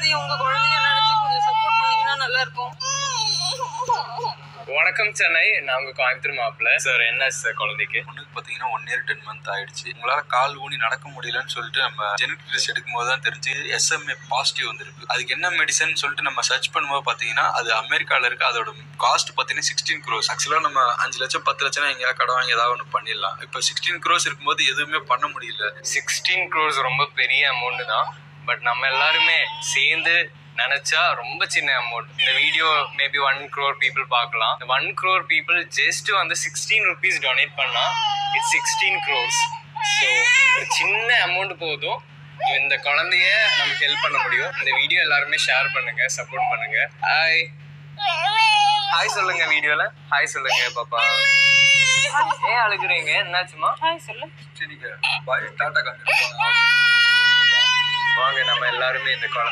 குழந்தைய உங்க குழந்தைய நினைச்சு கொஞ்சம் சப்போர்ட் பண்ணீங்கன்னா நல்லா இருக்கும். வணக்கம் சென்னை, நான் உங்க கோயம்புத்தூர் மாப்பிள்ள சார். என்ன சார் குழந்தைக்கு? பொண்ணுக்கு பார்த்தீங்கன்னா 1 year 10 months ஆயிடுச்சு. உங்களால கால் ஊனி நடக்க முடியலன்னு சொல்லிட்டு நம்ம ஜெனடிக் டெஸ்ட் எடுக்கும்போது தான் தெரிஞ்சு SMA பாசிட்டிவ் வந்திருக்கு. அதுக்கு என்ன மெடிசன் சொல்லிட்டு நம்ம சர்ச் பண்ணும்போது பார்த்தீங்கன்னா அது அமெரிக்காவில் இருக்கு. அதோட காஸ்ட் பார்த்தீங்கன்னா 16 crores. ஆக்சுவலாக நம்ம 5 லட்சம் 10 லட்சம் எங்கேயாவது கடன் வாங்கி ஏதாவது ஒன்று பண்ணிடலாம். இப்போ 16 crores இருக்கும்போது எதுவுமே பண்ண முடியல. 16 crores ரொம்ப பெரிய அமௌண்ட் தான். பட் நம்ம எல்லாருமே சேர்ந்து நினைச்சா ரொம்ப சின்ன அமௌண்ட். இந்த வீடியோ மேபி 1 crore people பார்க்கலாம். 1 crore people ஜஸ்ட் வந்து 16 rupees டொனேட் பண்ணா இட்ஸ் 16 crores. ஸோ ஒரு சின்ன அமௌண்ட் போதும் இந்த குழந்தைய நமக்கு ஹெல்ப் பண்ண முடியும். இந்த வீடியோ எல்லாருமே ஷேர் பண்ணுங்க, சப்போர்ட் பண்ணுங்க. ஹாய் சொல்லுங்க, வீடியோல ஹாய் சொல்லுங்க. பாப்பா ஏன் அழுகுறீங்க? என்னாச்சுமா? ஹாய் சொல்லு. சரிங்க, பாய், டாடா காமிப்போம். வாங்க நம்ம எல்லாருமே இந்த குழந்தை